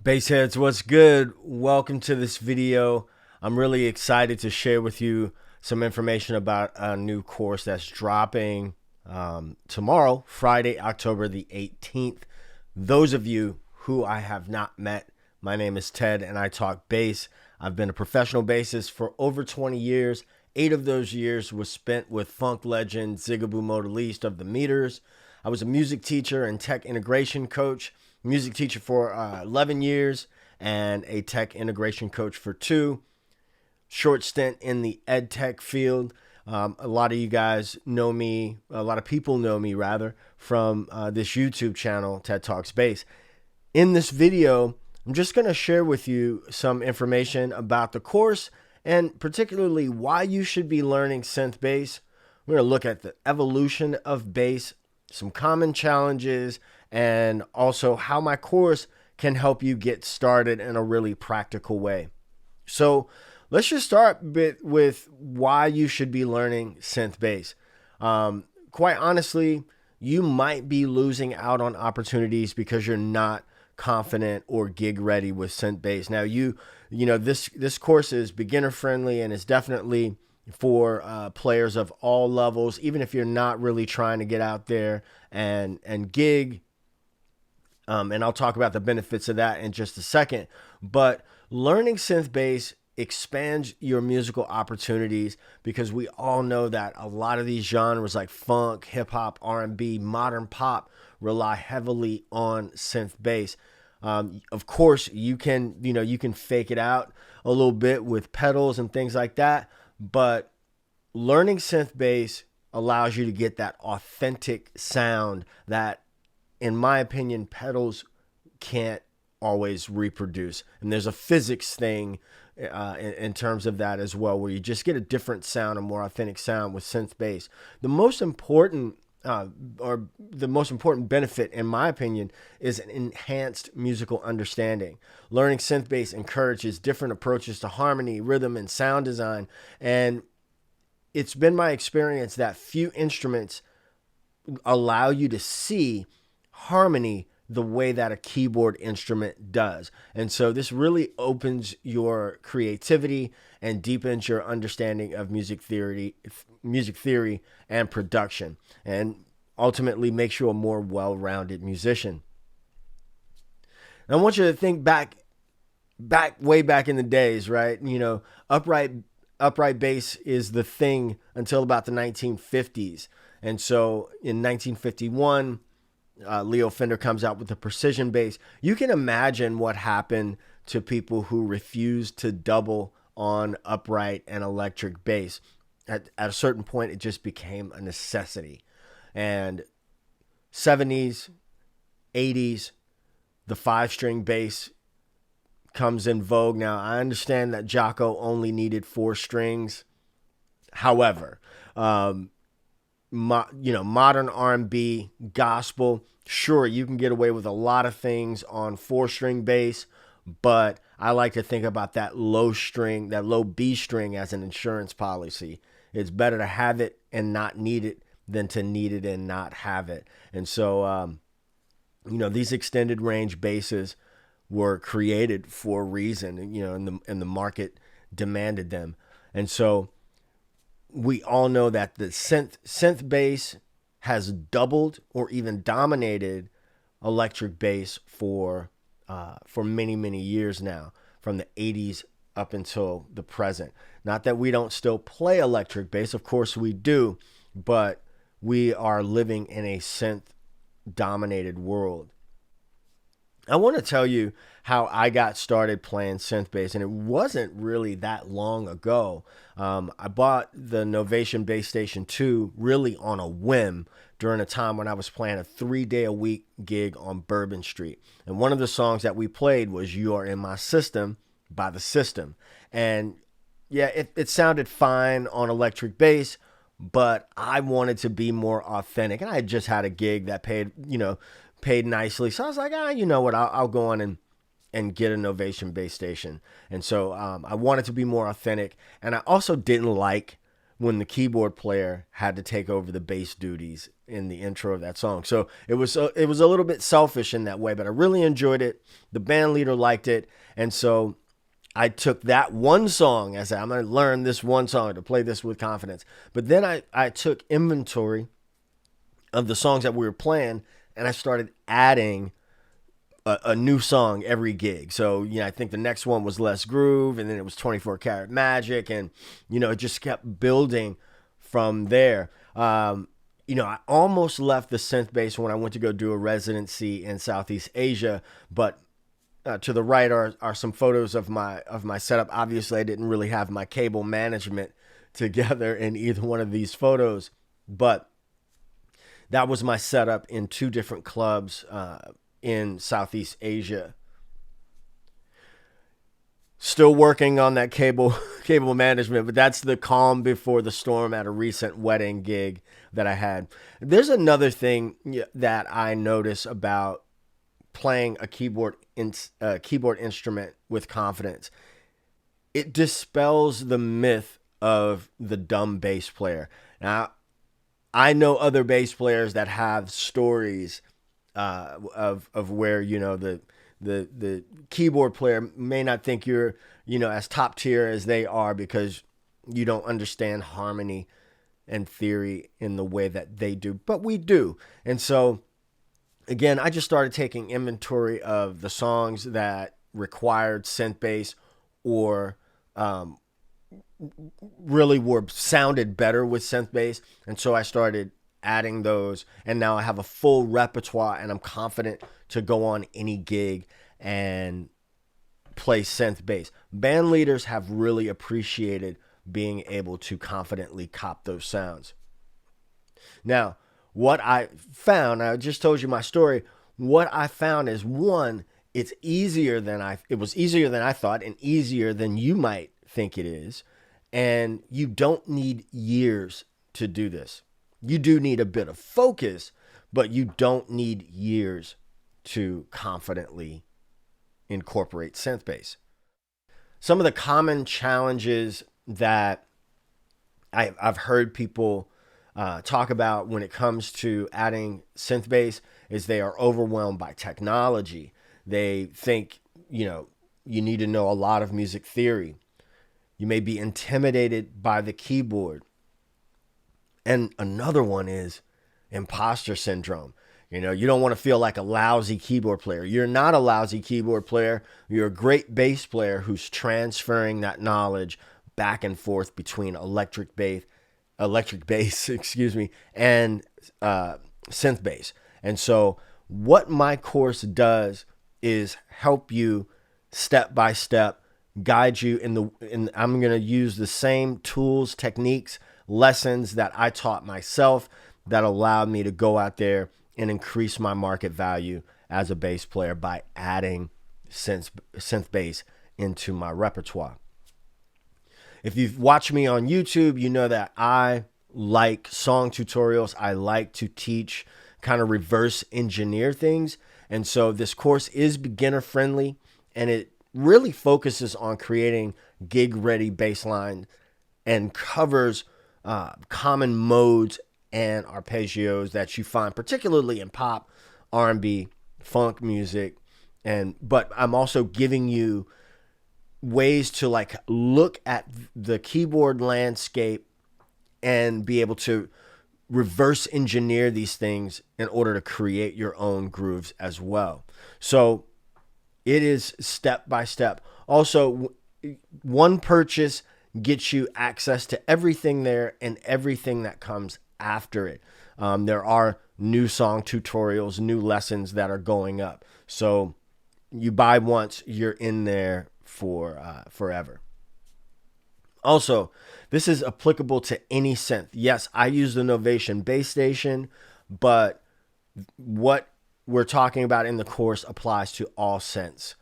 Bassheads, what's good? Welcome to this video. I'm really excited to share with you some information about a new course that's dropping tomorrow, Friday, October the 18th. Those of you who I have not met, my name is Ted and I talk bass. I've been a professional bassist for over 20 years. 8 of those years was spent with funk legend Zigaboo Modaliste of the Meters. I was a music teacher and tech integration coach. Music teacher for 11 years and a tech integration coach for 2. Short stint in the ed tech field. A lot of you guys know me, a lot of people know me rather, from this YouTube channel, Ted Talks Bass. In this video, I'm just going to share with you some information about the course and particularly why you should be learning synth bass. We're going to look at the evolution of bass, some common challenges, and also how my course can help you get started in a really practical way. So let's just start with why you should be learning synth bass. Quite honestly, you might be losing out on opportunities because you're not confident or gig ready with synth bass. Now, this course is beginner friendly and is definitely for players of all levels, even if you're not really trying to get out there and gig. And I'll talk about the benefits of that in just a second. But learning synth bass expands your musical opportunities because we all know that a lot of these genres like funk, hip hop, R&B, modern pop rely heavily on synth bass. Of course, you can fake it out a little bit with pedals and things like that, but learning synth bass allows you to get that authentic sound that, in my opinion, pedals can't always reproduce. And there's a physics thing in terms of that as well, where you just get a different sound, a more authentic sound with synth bass. The most important benefit, in my opinion, is an enhanced musical understanding. Learning synth bass encourages different approaches to harmony, rhythm, and sound design. And it's been my experience that few instruments allow you to see harmony the way that a keyboard instrument does. And so this really opens your creativity and deepens your understanding of music theory and production, and ultimately makes you a more well-rounded musician. And I want you to think way back in the days, right? Upright bass is the thing until about the 1950s. And so in 1951, Leo Fender comes out with the precision bass. You can imagine what happened to people who refused to double on upright and electric bass. At a certain point, it just became a necessity. And 70s, 80s, the 5-string bass comes in vogue. Now, I understand that Jocko only needed 4 strings. However, modern R&B, gospel, sure, you can get away with a lot of things on 4-string bass, but I like to think about that low B string as an insurance policy. It's better to have it and not need it than to need it and not have it. And so, these extended range basses were created for a reason, and the market demanded them. And so we all know that the synth bass has doubled or even dominated electric bass for many, many years now, from the 80s up until the present. Not that we don't still play electric bass, of course we do, but we are living in a synth-dominated world. I want to tell you how I got started playing synth bass, and it wasn't really that long ago. I bought the Novation Bass Station 2 really on a whim during a time when I was playing a 3-day-a-week gig on Bourbon Street. And one of the songs that we played was You Are In My System by The System. And yeah, it sounded fine on electric bass, but I wanted to be more authentic. And I had just had a gig that paid nicely. So I was like, you know what, I'll go on and get a Novation Bass Station. And so I wanted to be more authentic. And I also didn't like when the keyboard player had to take over the bass duties in the intro of that song. So it was a little bit selfish in that way, but I really enjoyed it. The band leader liked it, and so I took that one song. I said, I'm going to learn this one song to play this with confidence. But then I took inventory of the songs that we were playing, and I started adding a new song every gig. So, I think the next one was Less Groove, and then it was 24 Karat Magic, and, it just kept building from there. I almost left the synth bass when I went to go do a residency in Southeast Asia, but to the right are some photos of my setup. Obviously, I didn't really have my cable management together in either one of these photos, but that was my setup in two different clubs in Southeast Asia. Still working on that cable management, but that's the calm before the storm at a recent wedding gig that I had. There's another thing that I notice about playing a keyboard instrument with confidence. It dispels the myth of the dumb bass player. Now, I know other bass players that have stories of where the keyboard player may not think you're as top tier as they are because you don't understand harmony and theory in the way that they do, but we do. And so again, I just started taking inventory of the songs that required synth bass or really sounded better with synth bass, and so I started adding those, and now I have a full repertoire, and I'm confident to go on any gig and play synth bass. Band leaders have really appreciated being able to confidently cop those sounds. Now, what I found, I just told you my story. What I found is, one, it was easier than I thought, and easier than you might think it is. And you don't need years to do this. You do need a bit of focus, but you don't need years to confidently incorporate synth bass. Some of the common challenges that I've heard people talk about when it comes to adding synth bass is they are overwhelmed by technology. They think, you need to know a lot of music theory. You may be intimidated by the keyboard. And another one is imposter syndrome. You don't want to feel like a lousy keyboard player. You're not a lousy keyboard player. You're a great bass player who's transferring that knowledge back and forth between electric bass, and synth bass. And so what my course does is help you step by step, guide you I'm going to use the same tools, techniques, lessons that I taught myself that allowed me to go out there and increase my market value as a bass player by adding synth bass into my repertoire. If you've watched me on YouTube, you know that I like song tutorials. I like to teach, kind of reverse engineer things. And so this course is beginner friendly, and it really focuses on creating gig ready bass line and covers common modes and arpeggios that you find particularly in pop, R&B, funk music. But I'm also giving you ways to look at the keyboard landscape and be able to reverse engineer these things in order to create your own grooves as well. So it is step by step. Also, one purchase gets you access to everything there and everything that comes after it. There are new song tutorials, new lessons that are going up. So you buy once, you're in there for forever. Also, this is applicable to any synth. Yes, I use the Novation Bass Station, but what we're talking about in the course applies to all synths.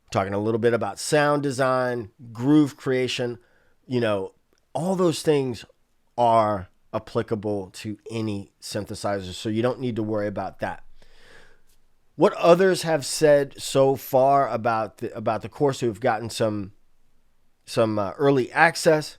We're talking a little bit about sound design, groove creation. All those things are applicable to any synthesizer, so you don't need to worry about that. What others have said so far about the course who've gotten some early access,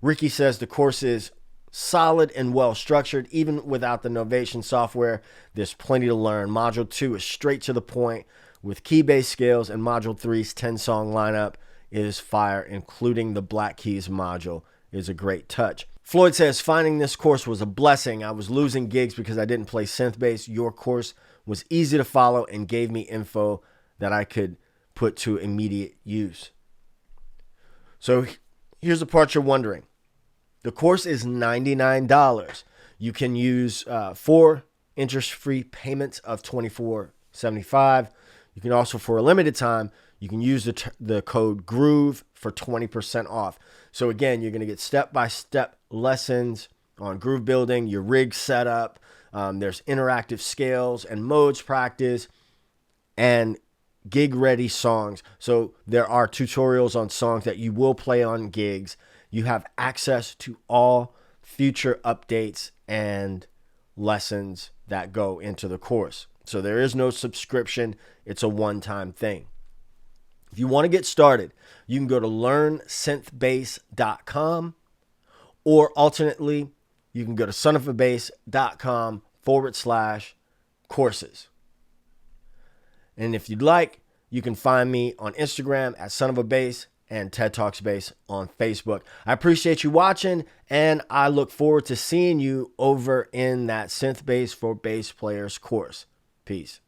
Ricky says the course is solid and well structured. Even without the Novation software, there's plenty to learn. Module 2 is straight to the point with key-based scales, and Module 3's 10-song lineup is fire, including the Black Keys module is a great touch. Floyd says, finding this course was a blessing. I was losing gigs because I didn't play synth bass. Your course was easy to follow and gave me info that I could put to immediate use. So here's the part you're wondering. The course is $99. You can use 4 interest-free payments of $24.75. You can also, for a limited time, you can use the code GROOVE for 20% off. So again, you're going to get step-by-step lessons on groove building, your rig setup. There's interactive scales and modes practice, and gig-ready songs. So there are tutorials on songs that you will play on gigs. You have access to all future updates and lessons that go into the course. So there is no subscription. It's a one-time thing. If you want to get started, you can go to learnsynthbass.com, or alternately, you can go to sonofabass.com/courses. And if you'd like, you can find me on Instagram at sonofabass and TED Talks Bass on Facebook. I appreciate you watching, and I look forward to seeing you over in that Synth Bass for Bass Players course. Peace.